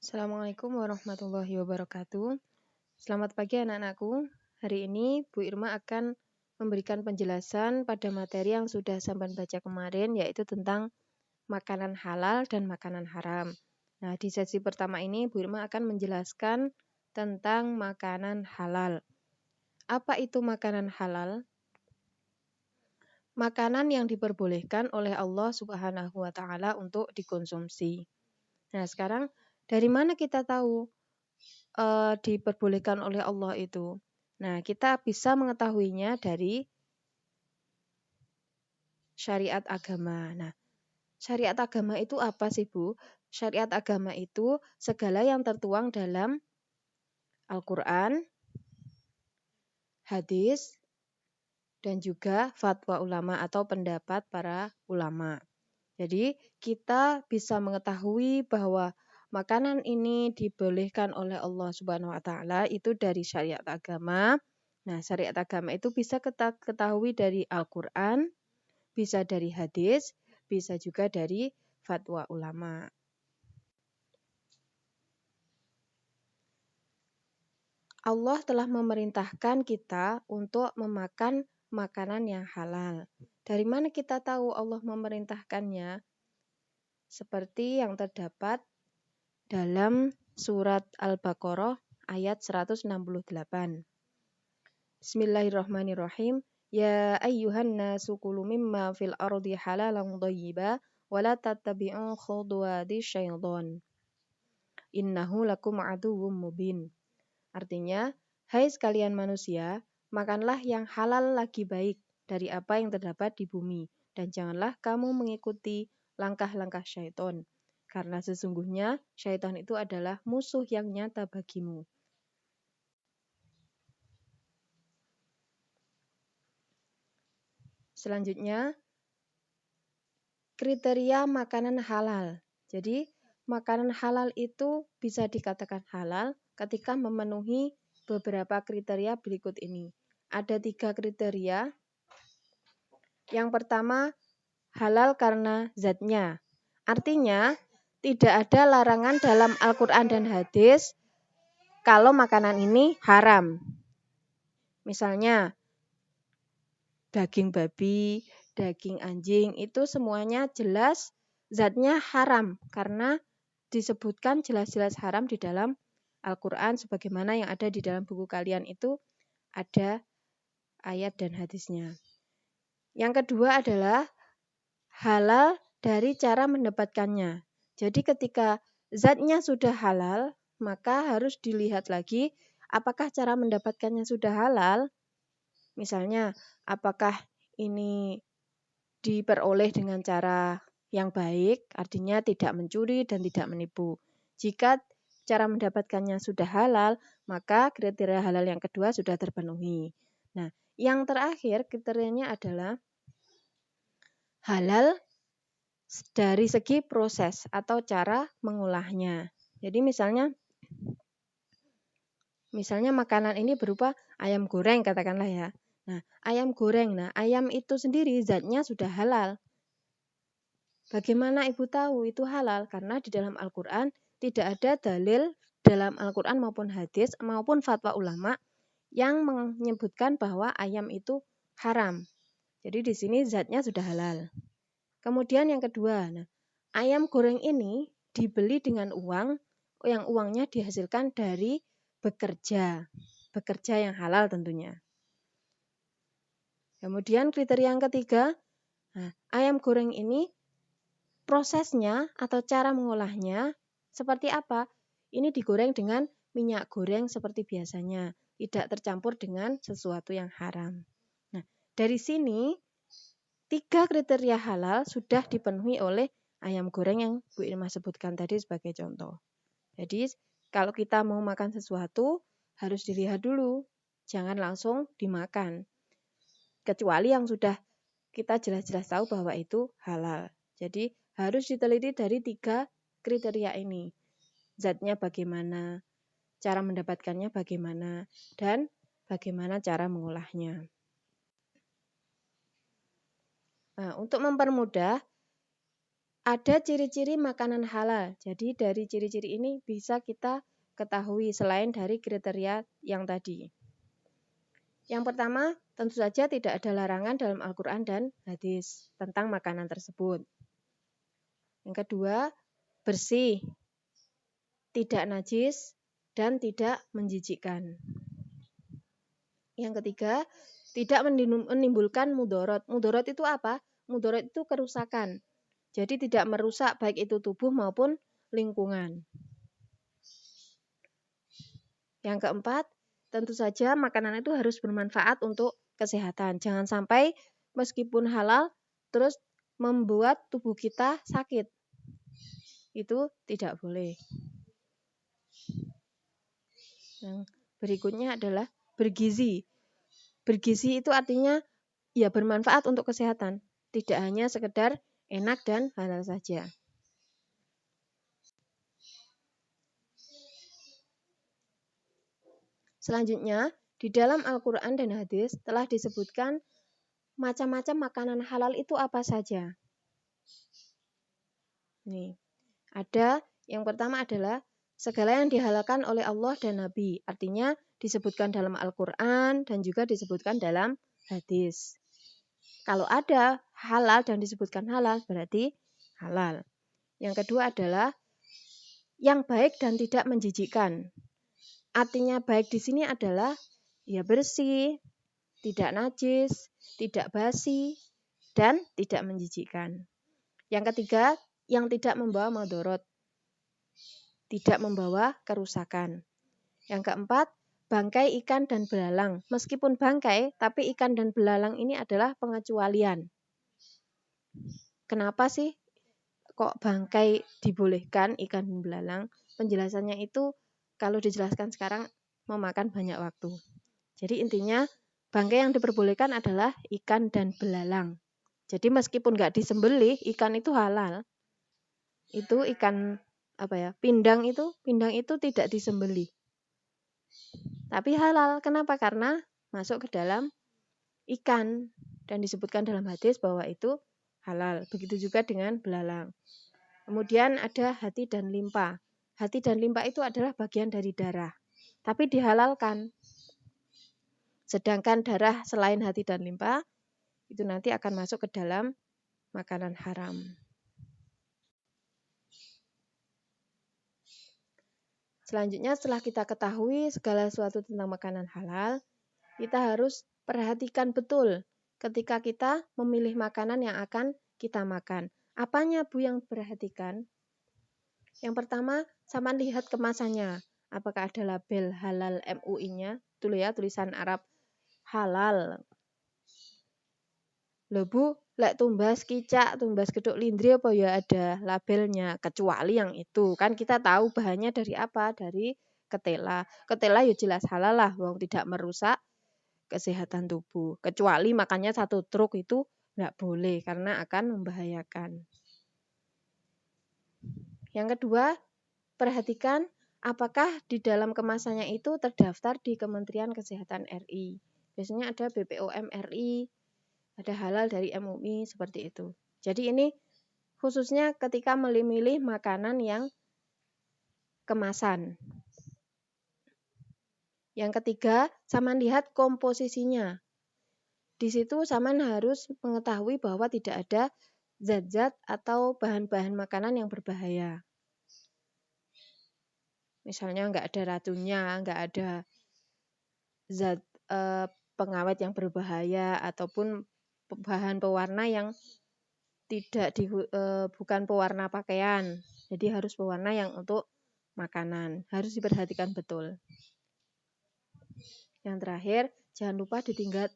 Assalamualaikum warahmatullahi wabarakatuh. Selamat pagi anak-anakku. Hari ini Bu Irma akan memberikan penjelasan pada materi yang sudah sampean baca kemarin, yaitu tentang makanan halal dan makanan haram. Nah, di sesi pertama ini Bu Irma akan menjelaskan tentang makanan halal. Apa itu makanan halal? Makanan yang diperbolehkan oleh Allah Subhanahu wa taala untuk dikonsumsi. Nah, sekarang dari mana kita tahu diperbolehkan oleh Allah itu? Nah, kita bisa mengetahuinya dari syariat agama. Nah, syariat agama itu apa sih, Bu? Syariat agama itu segala yang tertuang dalam Al-Quran, hadis, dan juga fatwa ulama atau pendapat para ulama. Jadi, kita bisa mengetahui bahwa makanan ini dibolehkan oleh Allah Subhanahu wa taala itu dari syariat agama. Nah, syariat agama itu bisa kita ketahui dari Al-Qur'an, bisa dari hadis, bisa juga dari fatwa ulama. Allah telah memerintahkan kita untuk memakan makanan yang halal. Dari mana kita tahu Allah memerintahkannya? Seperti yang terdapat dalam surat Al-Baqarah ayat 168. Bismillahirrahmanirrahim. Ya ayyuhan nasu kulu mimma fil ardi halalan thayyiba wa la tattabi'u khutuwati syaitan. Innahu lakum aduwwum mubin. Artinya, hai sekalian manusia, makanlah yang halal lagi baik dari apa yang terdapat di bumi, dan janganlah kamu mengikuti langkah-langkah syaitan, karena sesungguhnya syaitan itu adalah musuh yang nyata bagimu. Selanjutnya, kriteria makanan halal. Jadi, makanan halal itu bisa dikatakan halal ketika memenuhi beberapa kriteria berikut ini. Ada 3 kriteria. Yang pertama, halal karena zatnya. Artinya, tidak ada larangan dalam Al-Quran dan hadis kalau makanan ini haram. Misalnya, daging babi, daging anjing, itu semuanya jelas zatnya haram karena disebutkan jelas-jelas haram di dalam Al-Quran sebagaimana yang ada di dalam buku kalian itu ada ayat dan hadisnya. Yang kedua adalah halal dari cara mendapatkannya. Jadi ketika zatnya sudah halal, maka harus dilihat lagi apakah cara mendapatkannya sudah halal. Misalnya, apakah ini diperoleh dengan cara yang baik, artinya tidak mencuri dan tidak menipu. Jika cara mendapatkannya sudah halal, maka kriteria halal yang kedua sudah terpenuhi. Nah, yang terakhir kriterianya adalah halal dari segi proses atau cara mengolahnya. Jadi misalnya makanan ini berupa ayam goreng katakanlah ya. Nah, ayam goreng. Nah, ayam itu sendiri zatnya sudah halal. Bagaimana Ibu tahu itu halal? Karena di dalam Al-Quran tidak ada dalil dalam Al-Quran maupun hadis maupun fatwa ulama yang menyebutkan bahwa ayam itu haram. Jadi di sini zatnya sudah halal. Kemudian yang kedua, ayam goreng ini dibeli dengan uang yang uangnya dihasilkan dari bekerja yang halal tentunya. Kemudian kriteria yang ketiga, ayam goreng ini prosesnya atau cara mengolahnya seperti apa? Ini digoreng dengan minyak goreng seperti biasanya, tidak tercampur dengan sesuatu yang haram. Nah, dari sini 3 kriteria halal sudah dipenuhi oleh ayam goreng yang Bu Irma sebutkan tadi sebagai contoh. Jadi, kalau kita mau makan sesuatu, harus dilihat dulu. Jangan langsung dimakan. Kecuali yang sudah kita jelas-jelas tahu bahwa itu halal. Jadi, harus diteliti dari 3 kriteria ini. Zatnya bagaimana, cara mendapatkannya bagaimana, dan bagaimana cara mengolahnya. Nah, untuk mempermudah, ada ciri-ciri makanan halal. Jadi dari ciri-ciri ini bisa kita ketahui selain dari kriteria yang tadi. Yang pertama, tentu saja tidak ada larangan dalam Al-Quran dan hadis tentang makanan tersebut. Yang kedua, bersih, tidak najis, dan tidak menjijikkan. Yang ketiga, tidak menimbulkan mudorot. Mudorot itu apa? Mudorot itu kerusakan. Jadi tidak merusak baik itu tubuh maupun lingkungan. Yang keempat, tentu saja makanan itu harus bermanfaat untuk kesehatan. Jangan sampai meskipun halal, terus membuat tubuh kita sakit. Itu tidak boleh. Yang berikutnya adalah bergizi. Bergizi itu artinya ya bermanfaat untuk kesehatan. Tidak hanya sekedar enak dan halal saja. Selanjutnya, di dalam Al-Quran dan hadis telah disebutkan macam-macam makanan halal itu apa saja. Nih, ada yang pertama adalah segala yang dihalalkan oleh Allah dan Nabi. Artinya disebutkan dalam Al-Quran dan juga disebutkan dalam hadis. Kalau ada halal dan disebutkan halal, berarti halal. Yang kedua adalah yang baik dan tidak menjijikkan. Artinya baik di sini adalah ya bersih, tidak najis, tidak basi, dan tidak menjijikkan. Yang ketiga, yang tidak membawa madorot, tidak membawa kerusakan. Yang keempat, bangkai ikan dan belalang. Meskipun bangkai, tapi ikan dan belalang ini adalah pengecualian. Kenapa sih kok bangkai dibolehkan ikan dan belalang? Penjelasannya itu kalau dijelaskan sekarang memakan banyak waktu. Jadi intinya bangkai yang diperbolehkan adalah ikan dan belalang. Jadi meskipun nggak disembelih, ikan itu halal. Itu ikan pindang itu tidak disembelih. Tapi halal. Kenapa? Karena masuk ke dalam ikan dan disebutkan dalam hadis bahwa itu halal. Begitu juga dengan belalang. Kemudian ada hati dan limpa. Hati dan limpa itu adalah bagian dari darah. Tapi dihalalkan. Sedangkan darah selain hati dan limpa itu nanti akan masuk ke dalam makanan haram. Selanjutnya setelah kita ketahui segala sesuatu tentang makanan halal, kita harus perhatikan betul ketika kita memilih makanan yang akan kita makan. Apanya Bu yang perhatikan? Yang pertama, sama lihat kemasannya. Apakah ada label halal MUI-nya? Dulu ya, tulisan Arab halal. Loh Bu, lek tumbas kicak, tumbas gedhog lindri apa ya ada labelnya, kecuali yang itu. Kan kita tahu bahannya dari apa? Dari ketela. Ketela ya jelas halal lah, wong tidak merusak kesehatan tubuh. Kecuali makannya satu truk itu enggak boleh karena akan membahayakan. Yang kedua, perhatikan apakah di dalam kemasannya itu terdaftar di Kementerian Kesehatan RI. Biasanya ada BPOM RI, ada halal dari MUI, seperti itu. Jadi ini khususnya ketika memilih makanan yang kemasan. Yang ketiga, Saman lihat komposisinya. Di situ Saman harus mengetahui bahwa tidak ada zat-zat atau bahan-bahan makanan yang berbahaya. Misalnya nggak ada racunnya, nggak ada zat pengawet yang berbahaya ataupun bahan pewarna yang bukan pewarna pakaian. Jadi harus pewarna yang untuk makanan. Harus diperhatikan betul. Yang terakhir, jangan lupa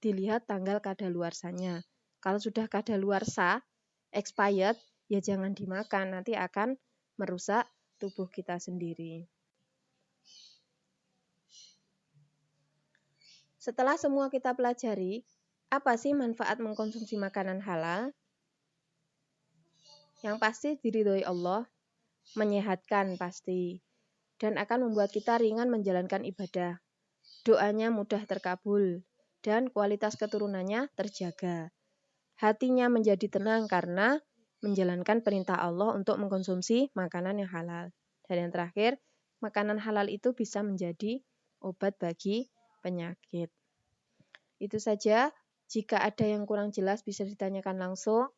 dilihat tanggal kadaluarsanya. Kalau sudah kadaluarsa, expired, ya jangan dimakan. Nanti akan merusak tubuh kita sendiri. Setelah semua kita pelajari, apa sih manfaat mengkonsumsi makanan halal? Yang pasti diridhoi Allah, menyehatkan pasti, dan akan membuat kita ringan menjalankan ibadah. Doanya mudah terkabul, dan kualitas keturunannya terjaga. Hatinya menjadi tenang karena menjalankan perintah Allah untuk mengkonsumsi makanan yang halal. Dan yang terakhir, makanan halal itu bisa menjadi obat bagi penyakit. Itu saja. Jika ada yang kurang jelas bisa ditanyakan langsung.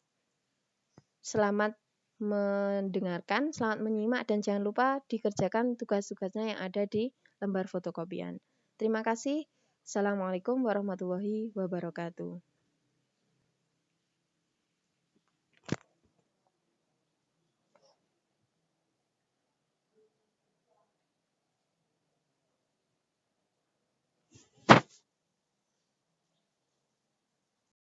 Selamat mendengarkan, selamat menyimak, dan jangan lupa dikerjakan tugas-tugasnya yang ada di lembar fotokopian. Terima kasih. Assalamualaikum warahmatullahi wabarakatuh.